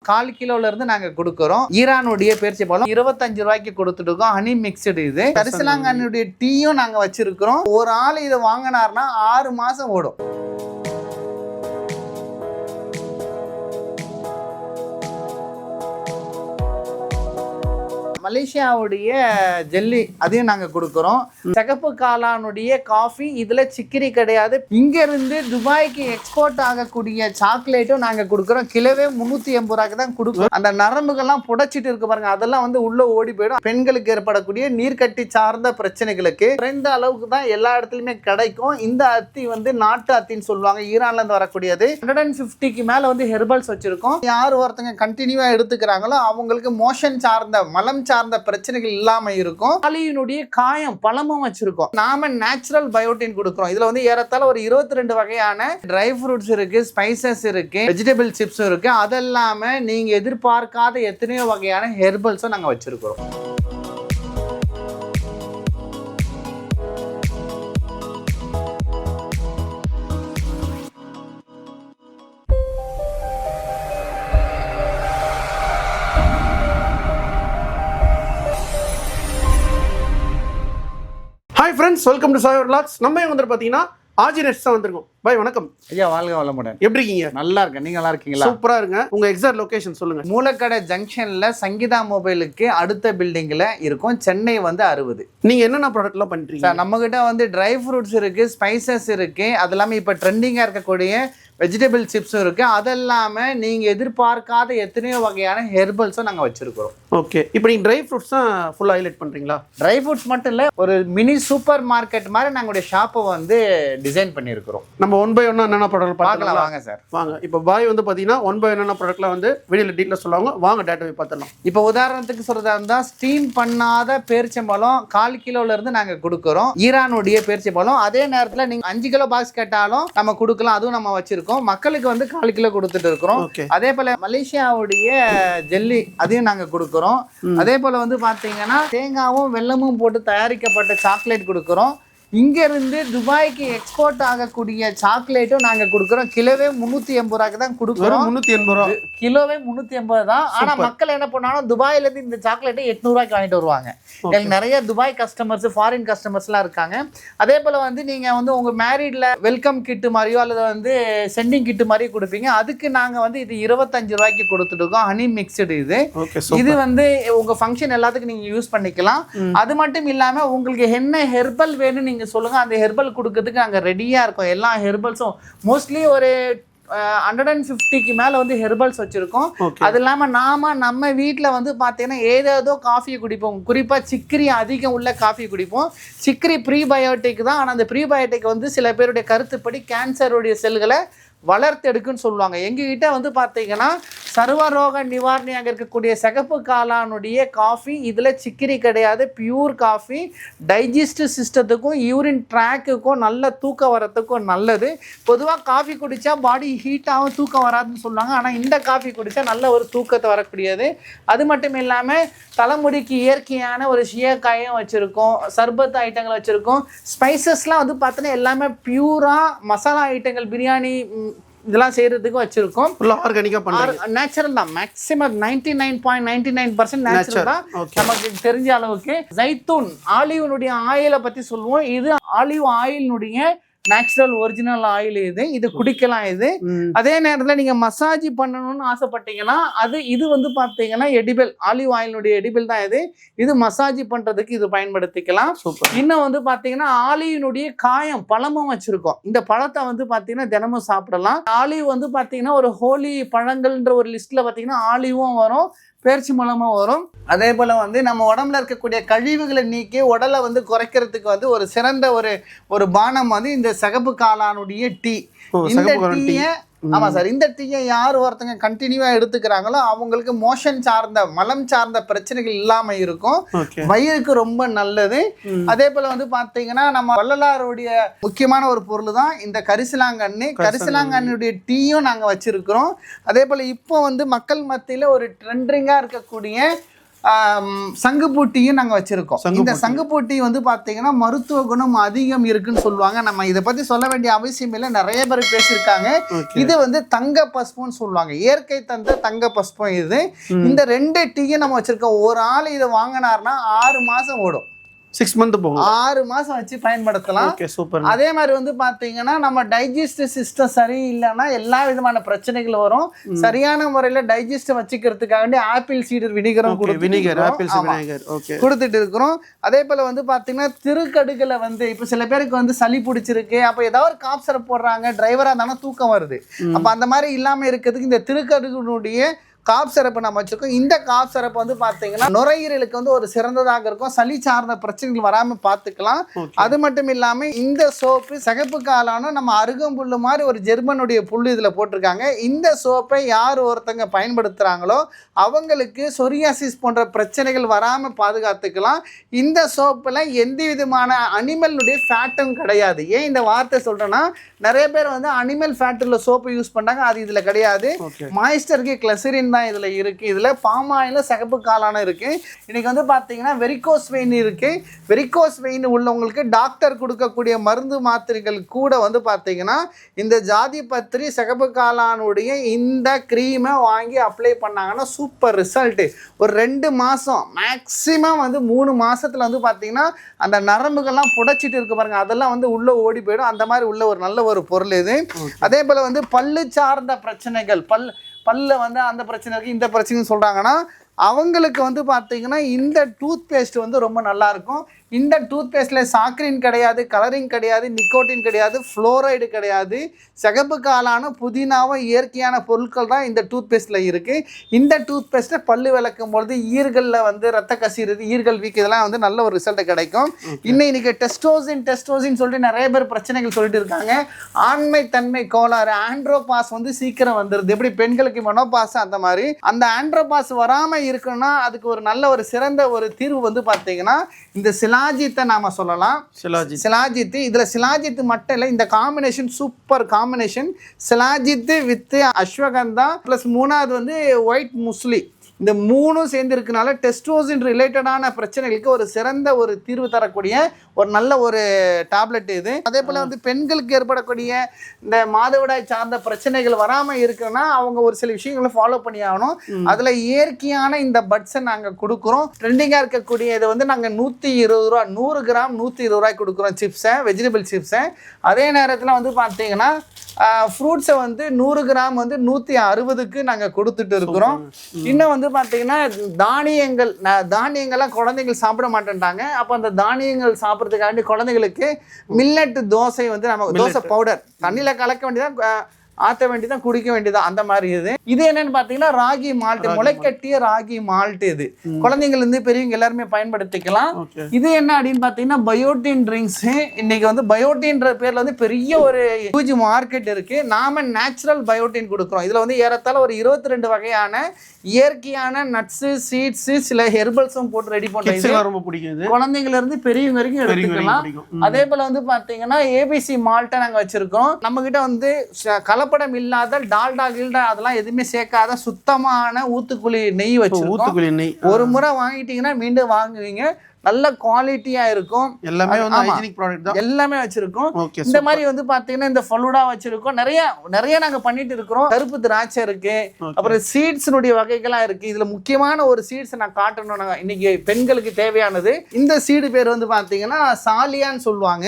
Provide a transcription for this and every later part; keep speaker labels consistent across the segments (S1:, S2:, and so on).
S1: 4 கிலோல இருந்து நாங்க கொடுக்குறோம். ஈரானுடைய பேரிச்சை பழம் 25 ரூபாய்க்கு கொடுத்துட்டு இருக்கோம். ஹனி மிக்ஸ்டு இது. கரிசலாங்கண்ணியுடைய டீயும் நாங்க வச்சிருக்கிறோம். ஒரு ஆள் இதை வாங்கினார்னா 6 மாசம் ஓடும். மலேசியாவுடைய ஜெல்லி அதையும் நாங்க கொடுக்குறோம். சிகப்பு காளானுடைய காஃபி, இதுல சிக்கிரி கிடையாது. இங்க இருந்து துபாய்க்கு எக்ஸ்போர்ட் ஆகக்கூடிய சாக்லேட்டும் நாங்க கொடுக்குறோம். கிலோவே 380 ரூபாய்க்கு தான் கொடுக்குறோம். அந்த நரம்புகள்லாம் புடைச்சிட்டு இருக்கு பாருங்க, அதெல்லாம் வந்து உள்ள ஓடி போயிடும். பெண்களுக்கு ஏற்படக்கூடிய நீர்க்கட்டி சார்ந்த பிரச்சனைகளுக்கு குறைந்த அளவுக்கு தான் எல்லா இடத்துலயுமே கிடைக்கும். இந்த அத்தி வந்து நாட்டு அத்தின்னு சொல்லுவாங்க, ஈரான்ல இருந்து வரக்கூடியது. 150க்கு மேல வந்து ஹெர்பல்ஸ் வச்சிருக்கோம். யார் ஒருத்தங்க கண்டினியூவா எடுத்துக்கிறாங்களோ அவங்களுக்கு மோஷன் சார்ந்த மலம் சார்ந்த பிரச்சனைகள் இல்லாம இருக்கும். ஆலிவினுடைய காயம் பழமும் வச்சிருக்கோம். நாம நேச்சுரல் பயோட்டின் கொடுக்கிறோம். இதுல வந்து ஏறத்தாழ ஒரு 22 வகையான ட்ரை ஃப்ரூட்ஸ் இருக்கு, ஸ்பைசஸ் இருக்கு, வெஜிடபிள் சிப்ஸ் இருக்கு. அதெல்லாம நீங்க எதிர்பார்க்காத எத்தனையோ வகையான ஹெர்பல்ஸும் நாங்க வச்சிருக்கிறோம்.
S2: Hi friends, welcome to Sai vlogs. நம்ம இங்கே வந்து பார்த்தீங்கன்னா ஆஜி நெட்ஸ் தான் வந்திருக்கோம். பாய் வணக்கம்
S1: ஐயா, வாழ்க வளமுடன்.
S2: எப்படி இருக்கீங்க?
S1: நல்லா இருக்கேன், நீங்க நல்லா இருக்கீங்களா?
S2: சூப்பரா இருங்க. உங்க எக்ஸாக்ட் லொகேஷன் சொல்லுங்க.
S1: மூலக்கடை ஜங்ஷன்ல சங்கீதா மொபைலுக்கு அடுத்த பில்டிங்ல இருக்கும். சென்னை வந்து 60.
S2: நீங்க என்னென்ன ப்ராடக்ட்லாம் பண்றீங்க?
S1: நம்ம கிட்ட வந்து ட்ரை ஃப்ரூட்ஸ் இருக்கு, ஸ்பைசஸ் இருக்கு, அது இல்லாமல் இப்போ ட்ரெண்டிங்கா இருக்கக்கூடிய வெஜிடபிள் சிப்ஸும் இருக்கு. அது இல்லாமல் நீங்க எதிர்பார்க்காத எத்தனையோ வகையான ஹெர்பல்ஸும் நாங்கள் வச்சிருக்கிறோம்.
S2: ஓகே, இப்போ நீங்க ட்ரை ஃப்ரூட்ஸ் தான் ஃபுல் ஹைலைட் பண்றீங்களா?
S1: ட்ரை ஃப்ரூட்ஸ் மட்டும் இல்லை, ஒரு மினி சூப்பர் மார்க்கெட் மாதிரி நாங்களுடைய ஷாப்பை வந்து டிசைன் பண்ணியிருக்கிறோம்.
S2: நம்ம 1 by 1 என்னென்ன ப்ராடக்ட்
S1: பார்க்கலாம் வாங்க சார்.
S2: வாங்க. இப்போ பாய் வந்து பார்த்தீங்கன்னா 1 by 1 என்னென்ன ப்ராடக்ட்லாம் வந்து வீடியோல டீட்டெயிலாக சொல்லுவாங்க. வாங்க டேட்டாவை பார்த்துடலாம்.
S1: இப்போ உதாரணத்துக்கு சொல்றதா இருந்தால் ஸ்டீம் பண்ணாத பேரிச்சம்பழம் 4 கிலோல இருந்து நாங்கள் கொடுக்குறோம். ஈரானுடைய பேரிச்சம்பழம். அதே நேரத்தில் நீங்கள் 5 கிலோ பாக்ஸ் கேட்டாலும் நம்ம கொடுக்கலாம், அதுவும் நம்ம வச்சிருக்கோம். மக்களுக்கு வந்து 4 கிலோ கொடுத்துட்டு இருக்கிறோம். அதே போல மலேசியாவுடைய ஜெல்லி அதையும் நாங்க கொடுக்குறோம். அதே போல வந்து பாத்தீங்கன்னா தேங்காவும் வெல்லமும் போட்டு தயாரிக்கப்பட்ட சாக்லேட் கொடுக்குறோம். இங்க இருந்து துபாய்க்கு எக்ஸ்போர்ட் ஆகக்கூடிய சாக்லேட்டும் நாங்க கொடுக்குறோம். கிலோவே 380 ரூபாய்க்கு தான் கொடுக்குறோம்.
S2: 380 ரூபா
S1: கிலோவே 380 தான். ஆனா மக்கள் என்ன பண்ணாலும் துபாயில இருந்து இந்த சாக்லேட்டை 800 ரூபாய்க்கு வாங்கிட்டு வருவாங்க. எனக்கு நிறைய துபாய் கஸ்டமர்ஸ், ஃபாரின் கஸ்டமர்ஸ் எல்லாம் இருக்காங்க. அதே போல வந்து நீங்க வந்து உங்க மேரிட்ல வெல்கம் கிட்டு மாதிரியோ அல்லது வந்து சென்டிங் கிட்டு மாதிரியோ கொடுப்பீங்க. அதுக்கு நாங்க வந்து இது 25 ரூபாய்க்கு கொடுத்துட்டு இருக்கோம். ஹனி மிக்ஸ்டு இது. இது வந்து உங்க ஃபங்க்ஷன் எல்லாத்துக்கும் நீங்க யூஸ் பண்ணிக்கலாம். அது மட்டும் இல்லாம உங்களுக்கு என்ன ஹெர்பல் வேணும் நீங்க சொல்லுங்க, அந்த ஹெர்பல் கொடுக்கறதுக்கு நாங்க ரெடியா இருக்கோம். எல்லா ஹெர்பல்ஸும் மோஸ்ட்லி ஒரு 150க்கு மேல வந்து ஹெர்பல்ஸ் வச்சிருக்கோம். அது இல்லாம நம்ம வீட்டுல வந்து பாத்தீங்கன்னா ஏதேதோ காஃபியை குடிப்போம். குறிப்பா சிக்கரி அதிகம் உள்ள காஃபி குடிப்போம். சிக்கரி ப்ரீபயோட்டிக் தான். ஆனா அந்த ப்ரீபயோட்டிக் வந்து சில பேருடைய கருத்துப்படி கேன்சருடைய செல்களை வளர்த்தெடுக்குன்னு சொல்லுவாங்க. எங்ககிட்ட வந்து பார்த்தீங்கன்னா சர்வரோக நிவாரணியாக இருக்கக்கூடிய சிகப்பு காளானுடைய காஃபி, இதில் சிக்கிரி கிடையாது, பியூர் காஃபி. டைஜஸ்டிவ் சிஸ்டத்துக்கும் யூரின் ட்ராக்குக்கும் நல்ல தூக்கம் வரத்துக்கும் நல்லது. பொதுவாக காஃபி குடித்தா பாடி ஹீட்டாகவும் தூக்கம் வராதுன்னு சொல்லுவாங்க. ஆனால் இந்த காஃபி குடித்தா நல்ல ஒரு தூக்கத்தை வரக்கூடியது. அது மட்டும் இல்லாமல் தலைமுடிக்கு இயற்கையான ஒரு ஷியக்காயும் வச்சுருக்கோம். சர்பத் ஐட்டங்கள் வச்சுருக்கோம். ஸ்பைசஸ்லாம் வந்து பார்த்தீங்கன்னா எல்லாமே பியூராக மசாலா ஐட்டங்கள், பிரியாணி இதெல்லாம் செய்யறதுக்கு வச்சிருக்கோம். நேச்சுரல் தான். மேக்ஸிமம் 99.99% நேச்சுரல் தான். நமக்கு தெரிஞ்ச அளவுக்கு ஜைத்தூன் ஆலிவனுடைய ஆயிலை பத்தி சொல்லுவோம். இது ஆலிவ் ஆயிலினுடைய நேச்சுரல் ஒரிஜினல் ஆயில் இது குடிக்கலாம். இது அதே நேரத்தில் நீங்க மசாஜ் பண்ணணும்னு ஆசைப்பட்டீங்கன்னா இது வந்து பார்த்தீங்கன்னா எடிபிள், ஆலிவ் ஆயிலுடைய எடிபிள் தான் இது மசாஜ் பண்றதுக்கு இது பயன்படுத்திக்கலாம். இன்னும் வந்து பார்த்தீங்கன்னா ஆலிவினுடைய காயம் பழமும் வச்சிருக்கோம். இந்த பழத்தை வந்து பார்த்தீங்கன்னா தினமும் சாப்பிடலாம். ஆலிவ் வந்து பார்த்தீங்கன்னா ஒரு ஹோலி பழங்கள்ன்ற ஒரு லிஸ்ட்ல பார்த்தீங்கன்னா ஆலிவும் வரும், பேரிச்சி மலமும் வரும். அதே போல வந்து நம்ம உடம்புல இருக்கக்கூடிய கழிவுகளை நீக்கி உடலை வந்து குறைக்கிறதுக்கு வந்து ஒரு சிறந்த ஒரு பானம் வந்து இந்த சிகப்பு காளானுடைய டீ. இந்த டீயை ஆமா சார், இந்த டீயை யார் ஒருத்தங்க கண்டினியூவா எடுத்துக்கிறாங்களோ அவங்களுக்கு மோஷன் சார்ந்த மலம் சார்ந்த பிரச்சனைகள் இல்லாம இருக்கும். வயிறுக்கு ரொம்ப நல்லது. அதே போல வந்து பாத்தீங்கன்னா நம்ம வள்ளலாருடைய முக்கியமான ஒரு பொருள் தான் இந்த கரிசலாங்கண்ணி. கரிசலாங்கண்ணியுடைய டீயும் நாங்க வச்சிருக்கிறோம். அதே போல இப்போ வந்து மக்கள் மத்தியில ஒரு ட்ரெண்டிங்கா இருக்கக்கூடிய சங்குப்பூ டீயும் நாங்க வச்சிருக்கோம். இந்த சங்குப்பூ டீ வந்து பாத்தீங்கன்னா மருத்துவ குணம் அதிகம் இருக்குன்னு சொல்லுவாங்க. நம்ம இதை பத்தி சொல்ல வேண்டிய அவசியம் இல்லை, நிறைய பேர் பேசியிருக்காங்க. இது வந்து தங்க பஸ்பம்னு சொல்லுவாங்க, இயற்கை தந்த தங்க பஸ்பம் இது. இந்த 2 டீயும் நம்ம வச்சிருக்கோம். ஒரு ஆள் இதை வாங்கினார்னா 6 மாசம் ஓடும்,
S2: 6 month போகும்,
S1: 6 மாசம் வச்சு பயன்படுத்தலாம்.
S2: Okay super.
S1: அதே மாதிரி வந்து பாத்தீங்கன்னா நம்ம டைஜஸ்டிவ் சிஸ்டம் சரியில்லைன்னா எல்லா விதமான பிரச்சனைகள் வரும். சரியான முறையில டைஜஸ்ட் வச்சுக்கிறதுக்காக ஆப்பிள் சீடர் வினிகரும் கொடுத்துட்டு இருக்கிறோம். அதே போல வந்து பாத்தீங்கன்னா திருக்கடுகளை வந்து இப்ப சில பேருக்கு வந்து சளி பிடிச்சிருக்கு, அப்ப ஏதாவது ஒரு காப் சிரப் போடுறாங்க, டிரைவரா இருந்தாலும் தூக்கம் வருது. அப்ப அந்த மாதிரி இல்லாம இருக்கிறதுக்கு இந்த திருக்கடுகளுடைய காப் சிரப்பு நம்ம வச்சிருக்கோம். இந்த காப் சிரப்பு வந்து பார்த்தீங்கன்னா நுரையீரலுக்கு வந்து ஒரு சிறந்ததாக இருக்கும், சளி சார்ந்த பிரச்சனைகள் வராமல் பார்த்துக்கலாம். அது மட்டும் இல்லாமல் இந்த சோப்பு சிகப்பு காலான நம்ம அருகம்புல்லு மாதிரி ஒரு ஜெர்மனுடைய புல்லு இதில் போட்டிருக்காங்க. இந்த சோப்பை யார் ஒருத்தங்க பயன்படுத்துகிறாங்களோ அவங்களுக்கு சொரியாசிஸ் போன்ற பிரச்சனைகள் வராமல் பாதுகாத்துக்கலாம். இந்த சோப்பில் எந்த விதமான அனிமலுடைய ஃபேட்டும் கிடையாது. ஏன் இந்த வார்த்தை சொல்கிறேன்னா, நிறைய பேர் வந்து அனிமல் ஃபேட் உள்ள சோப்பு யூஸ் பண்ணுறாங்க, அது இதில் கிடையாது. மாய்ஸ்டருக்கு கிளெசரின் தான் இதில் இருக்குது. இதில் பாம் ஆயில் சிகப்பு காளான இருக்குது. இன்றைக்கி வந்து பார்த்தீங்கன்னா வெரிகோஸ் வெயின் இருக்குது. வெரிகோஸ் வெயின் உள்ளவங்களுக்கு டாக்டர் கொடுக்கக்கூடிய மருந்து மாத்திரைகள் கூட வந்து பார்த்தீங்கன்னா இந்த ஜாதி பத்திரி சிகப்பு காளானுடைய இந்த க்ரீமை வாங்கி அப்ளை பண்ணாங்கன்னா சூப்பர் ரிசல்ட்டு. ஒரு 2 மாதம் மேக்ஸிமம் வந்து 3 மாதத்தில் வந்து பார்த்தீங்கன்னா அந்த நரம்புகள்லாம் புடைச்சிட்டு இருக்கு பாருங்கள், அதெல்லாம் வந்து உள்ளே ஓடி போயிடும். அந்த மாதிரி உள்ள ஒரு நல்ல ஒரு பொருள் இது. அதே போல் வந்து பல்லு சார்ந்த பிரச்சனைகள், பல்ல வந்து அந்த பிரச்சனை இருக்குது இந்த பிரச்சனைன்னு சொல்கிறாங்கன்னா அவங்களுக்கு வந்து பார்த்தீங்கன்னா இந்த டூத் பேஸ்ட் வந்து ரொம்ப நல்லாயிருக்கும். இந்த டூத் பேஸ்ட்டில் சாக்ரின் கிடையாது, கலரிங் கிடையாது, நிக்கோட்டின் கிடையாது, ஃப்ளோரைடு கிடையாது. சிகப்பு காளான புதினாவும் இயற்கையான பொருட்கள் தான் இந்த டூத் பேஸ்ட்டில் இருக்குது. இந்த டூத் பேஸ்ட்டை பல்லு விளக்கும் பொழுது ஈர்களில் வந்து ரத்த கசிறது, ஈர்கள் வீக்கு, இதெல்லாம் வந்து நல்ல ஒரு ரிசல்ட் கிடைக்கும். இன்னைக்கு டெஸ்டோசின் சொல்லிட்டு நிறைய பேர் பிரச்சனைகள் சொல்லிட்டு இருக்காங்க. ஆண்மை தன்மை கோளாறு, ஆண்ட்ரோபாஸ் வந்து சீக்கிரம் வந்துடுது. எப்படி பெண்களுக்கு மனோபாஸ் அந்த மாதிரி அந்த ஆண்ட்ரோபாஸ் வராமல் இருக்குன்னா அதுக்கு ஒரு நல்ல ஒரு சிறந்த ஒரு தீர்வு வந்து பார்த்தீங்கன்னா இந்த சிலாஜித்தை நாம சொல்லலாம். சிலாஜித், இதுல சிலாஜித் மட்டும் இல்லை, இந்த combination super combination. Shilajit with ashwagandha plus 3வது வந்து ஒயிட் முஸ்லி, இந்த 3ம் சேர்ந்து இருக்கனால டெஸ்டோசின் ரிலேட்டடான பிரச்சனைகளுக்கு ஒரு சிறந்த ஒரு தீர்வு தரக்கூடிய ஒரு நல்ல ஒரு டேப்லெட் இது. அதே போல் வந்து பெண்களுக்கு ஏற்படக்கூடிய இந்த மாதவிடாய் சார்ந்த பிரச்சனைகள் வராமல் இருக்குன்னா அவங்க ஒரு சில விஷயங்களை ஃபாலோ பண்ணி ஆகணும். அதில் இயற்கையான இந்த பட்ஸை நாங்கள் கொடுக்குறோம். ட்ரெண்டிங்காக இருக்கக்கூடிய இதை வந்து நாங்கள் 120 ரூபா, 100 கிராம் 120 ரூபாய்க்கு கொடுக்குறோம் சிப்ஸை, வெஜிடபிள் சிப்ஸை. அதே நேரத்தில் வந்து பார்த்தீங்கன்னா ஃப்ரூட்ஸை வந்து 100 கிராம் வந்து 160க்கு நாங்கள் கொடுத்துட்டு இருக்கிறோம். இன்னும் வந்து பார்த்தீங்கன்னா தானியங்கள்லாம் குழந்தைகள் சாப்பிட மாட்டேன்ட்டாங்க. அப்போ அந்த தானியங்கள் சாப்பிட்றதுக்காண்டி குழந்தைங்களுக்கு மில்லட் தோசை வந்து நம்ம தோசை பவுடர் தண்ணியில் கலக்க வேண்டியதான், ஆற்ற வேண்டியதான், குடிக்க வேண்டியதான், அந்த மாதிரி இது என்னன்னு பார்த்தீங்கன்னா ராகி மால்ட், முளைக்கட்டிய ராகி மால்ட். இது குழந்தைங்க இருந்து பெரியவங்க எல்லாருமே பயன்படுத்திக்கலாம். இது என்ன அப்படின்னு பார்த்தீங்கன்னா பயோட்டின் ட்ரிங்க்ஸ். இன்னைக்கு வந்து பயோட்டின்ற பேர்ல வந்து பெரிய ஒரு ஹியூஜ் மார்க்கெட் இருக்கு. நாம நேச்சுரல் பயோட்டின் கொடுக்குறோம். இதுல வந்து ஏறத்தாழ ஒரு 22 வகையான இயற்கையான நட்ஸு, சீட்ஸு, சில ஹெர்பல்ஸும் போட்டு ரெடி பண்ணுறோம். குழந்தைங்கள இருந்து பெரியவங்க வரைக்கும் எடுத்துக்கலாம். அதே போல வந்து பார்த்தீங்கன்னா ஏபிசி மால்ட்டை நாங்கள் வச்சிருக்கோம். நம்ம கிட்ட வந்து கலப்படம் இல்லாத டால்டா கில்டா அதெல்லாம் எதுவுமே சேர்க்காத சுத்தமான ஊத்துக்குழி நெய் வச்சிருக்கோம். ஒரு முறை வாங்கிட்டீங்கன்னா மீண்டும் வாங்குவீங்க. நல்ல குவாலிட்டியா இருக்கும். எல்லாமே வந்து ஹைஜீனிக் ப்ராடக்ட் தான், எல்லாமே வச்சிருக்கோம். இந்த மாதிரி வந்து பாத்தீங்கன்னா இந்த ஃபலூடா வச்சிருக்கோம். நிறைய நாங்க பண்ணிட்டு இருக்கிறோம். கருப்பு திராட்சை இருக்கு, அப்புறம் சீட்ஸ்னுடைய வகைகளா இருக்கு. இதுல முக்கியமான ஒரு சீட்ஸ் நான் காட்டணும். நாங்க இன்னைக்கு பெண்களுக்கு தேவையானது இந்த சீடு பேர் வந்து பாத்தீங்கன்னா சாலியான்னு சொல்லுவாங்க.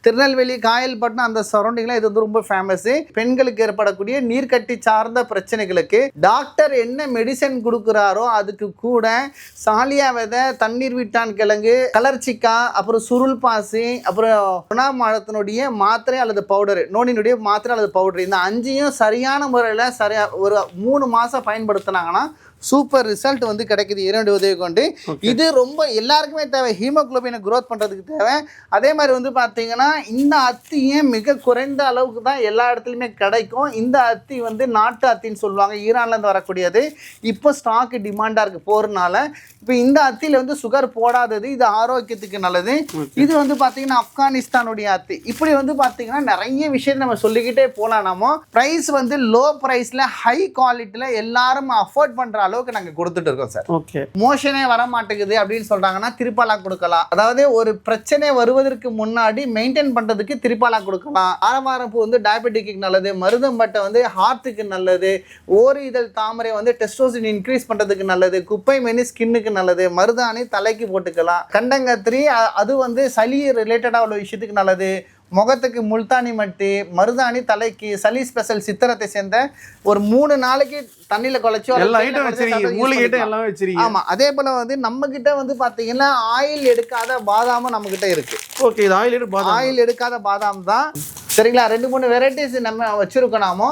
S1: திருநெல்வேலி, காயல்பட்டினம் அந்த சரௌண்டிங்ல இது வந்து ரொம்ப ஃபேமஸ். பெண்களுக்கு ஏற்படக்கூடிய நீர்க்கட்டி சார்ந்த பிரச்சனைகளுக்கு டாக்டர் என்ன மெடிசன் கொடுக்குறாரோ அதுக்கு கூட சாலியா விதை, தண்ணீர் விட்டான் கிழங்கு, கலர்ச்சிக்கா, அப்புறம் சுருள் பாசி, அப்புறம் மாதத்தினுடைய மாத்திரை அல்லது பவுடர், நோனினுடைய மாத்திரை அல்லது பவுடர், இந்த 5யும் சரியான முறையில் ஒரு 3 மாதம் பயன்படுத்தினாங்கன்னா சூப்பர் ரிசல்ட் வந்து கிடைக்குது. 2 உதவி கொண்டு இது ரொம்ப எல்லாருக்குமே தேவை. ஹீமோகுளோபினை க்ரோத் பண்ணுறதுக்கு தேவை. அதே மாதிரி வந்து பார்த்தீங்கன்னா இந்த அத்தியே மிக குறைந்த அளவுக்கு தான் எல்லா இடத்துலையுமே கிடைக்கும். இந்த அத்தி வந்து நாட்டு அத்தின்னு சொல்லுவாங்க, ஈரான்லேருந்து வரக்கூடியது. இப்போ ஸ்டாக்கு டிமாண்டாக இருக்குது போகிறனால. இப்போ இந்த அத்தியில் வந்து சுகர் போடாதது, இது ஆரோக்கியத்துக்கு நல்லது. இது வந்து பார்த்தீங்கன்னா ஆப்கானிஸ்தானுடைய அத்தி. இப்படி வந்து பார்த்தீங்கன்னா நிறைய விஷயம் நம்ம சொல்லிக்கிட்டே போகலாம். நம்ம ப்ரைஸ் வந்து லோ ப்ரைஸில் ஹை குவாலிட்டியில் எல்லாரும் அஃபோர்ட் பண்ணுற அளவுக்கு நாங்க கொடுத்துட்டு இருக்கோம் சார்.
S2: ஓகே.
S1: மோஷனே வர மாட்டேங்குது அப்படின்னு சொல்றாங்கன்னா திரிபாலா கொடுக்கலாம். அதாவது ஒரு பிரச்சனை வருவதற்கு முன்னாடி மெயின்டைன் பண்றதுக்கு திரிபாலா கொடுக்கலாம். ஆரவாரம்பூ வந்து டயபெட்டிக்கு நல்லது, மருதம்பட்டை வந்து ஹார்ட்டுக்கு நல்லது, ஓரி இதழ் தாமரை வந்து டெஸ்டோஸ்டிரான் இன்க்ரீஸ் பண்றதுக்கு நல்லது, குப்பை மேனி ஸ்கின்னுக்கு நல்லது, மருதாணி தலைக்கு போட்டுக்கலாம், கண்டங்கத்திரி அது வந்து சளி ரிலேட்டடா உள்ள விஷயத்துக்கு நல்லது, முகத்துக்கு முல்தானி மட்டி, மருதாணி தலைக்கு, சளி ஸ்பெஷல் சித்திரத்தை சேர்ந்த ஒரு 3 நாளைக்கு தண்ணியில குழைச்சோ
S2: எல்லா ஐட்டம் வச்சிருக்கீங்க, மூலிகை ஐட்டம் எல்லாமே வச்சிருக்கீங்க.
S1: ஆமா. அதே போல வந்து நம்ம கிட்ட வந்து பாத்தீங்கன்னா ஆயில் எடுக்காத பாதாமும் நம்ம கிட்ட இருக்கு.
S2: ஓகே. இது ஆயில்
S1: எடுக்காத பாதாம் தான். சரிங்களா? 2-3 வெரைட்டிஸ் நம்ம வச்சிருக்கோம் நாமோ.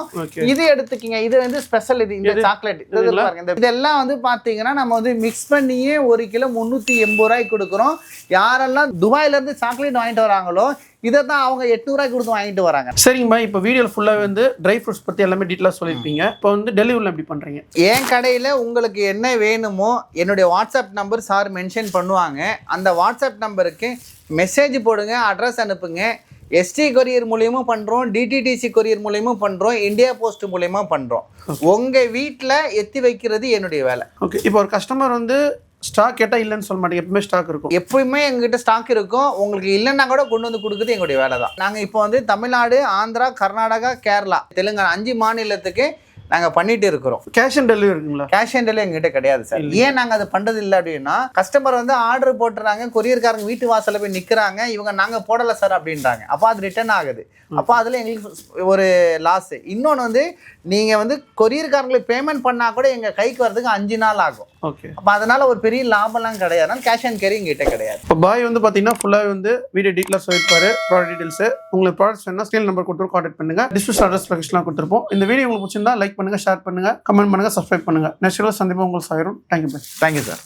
S1: இது எடுத்துக்கிங்க. இது வந்து ஸ்பெஷல். இது இந்த சாக்லேட் இதெல்லாம் வந்து பாத்தீங்கன்னா நம்ம வந்து மிக்ஸ் பண்ணியே 1 கிலோ 380 ரூபாய்க்கு கொடுக்குறோம். யாரெல்லாம் துபாயில இருந்து சாக்லேட் வாங்கிட்டு வராங்களோ இதை தான் அவங்க 800 ரூபாய்க்கு கொடுத்து வாங்கிட்டு வராங்க.
S2: சரிங்கம்மா. இப்போ வீடியோ ஃபுல்லாக வந்து ட்ரை ஃப்ரூட்ஸ் பற்றி எல்லாமே டீட்டெயிலாக சொல்லியிருப்பீங்க. இப்போ வந்து டெலிவரியில் எப்படி பண்ணுறீங்க?
S1: என் கடையில் உங்களுக்கு என்ன வேணுமோ என்னுடைய வாட்ஸ்அப் நம்பர் சார் மென்ஷன் பண்ணுவாங்க. அந்த வாட்ஸ்அப் நம்பருக்கு மெசேஜ் போடுங்க, அட்ரஸ் அனுப்புங்க. எஸ்டி கொரியர் மூலியமும் பண்ணுறோம், டிடிடிசி கொரியர் மூலியமும் பண்ணுறோம், இந்தியா போஸ்ட் மூலியமாக பண்ணுறோம். உங்கள் வீட்டில் எத்தி வைக்கிறது என்னுடைய வேலை.
S2: ஓகே. இப்போ ஒரு கஸ்டமர் வந்து ஸ்டாக் கேட்டால் இல்லைன்னு சொல்ல மாட்டேங்க, எப்பவுமே ஸ்டாக் இருக்கும்.
S1: எப்பவுமே எங்ககிட்ட ஸ்டாக் இருக்கும். உங்களுக்கு இல்லைன்னா கூட கொண்டு வந்து கொடுக்குறது எங்களுடைய வேலை தான். நாங்கள் இப்போ வந்து தமிழ்நாடு, ஆந்திரா, கர்நாடகா, கேரளா, தெலுங்கானா 5 மாநிலத்துக்கு நாங்கள் பண்ணிட்டு இருக்கிறோம்.
S2: கேஷ் ஆன் டெலிவரி இருக்குங்களா?
S1: கேஷ் ஆன் டெலிவரி எங்ககிட்ட கிடையாது சார். ஏன் நாங்கள் அது பண்ணுறது இல்லை அப்படின்னா, கஸ்டமர் வந்து ஆர்டர் போட்டுறாங்க, கொரியர்காரங்க வீட்டு வாசலில் போய் நிற்கிறாங்க, இவங்க நாங்கள் போடலை சார் அப்படின்றாங்க. அப்போ அது ரிட்டர்ன் ஆகுது. அப்போ அதில் எங்களுக்கு ஒரு லாஸ். இன்னொன்று வந்து நீங்கள் வந்து கொரியர்காரங்களுக்கு பேமெண்ட் பண்ணால் கூட எங்கள் கைக்கு வரதுக்கு 5 நாள் ஆகும்.
S2: ஓகே.
S1: அப்போ அதனால் ஒரு பெரிய லாபம்லாம் கிடையாது. அதனால் கேஷ் அண்ட் கேரி எங்கிட்ட கிடையாது.
S2: இப்போ பாய் வந்து பார்த்தீங்கன்னா ஃபுல்லாக வந்து வீடியோ டீட்டெயிலாக சொல்லியிருப்பாரு, ப்ராடக்ட் டீட்டெயில்ஸு. உங்களுக்கு ப்ராடக்ட்ஸ் வேணா ஸ்கிரீன் நம்பர் கொடுத்து கான்டாக்ட் பண்ணுங்கள். டிஸ்கிரிப்ஷன் அட்ரஸ் லொகேஷன்லாம் கொடுத்துருப்போம். இந்த வீடியோ உங்களுக்கு பிடிச்சிருந்தா லைக் பண்ணுங்கள், ஷேர் பண்ணுங்கள், கமெண்ட் பண்ணுங்கள், சப்ஸ்கிரைப் பண்ணுங்கள். நெக்ஸ்ட் வீடியோ சந்திப்போம். உங்களுக்கு சாயிரும். Thank you bye.
S1: Thank you sir.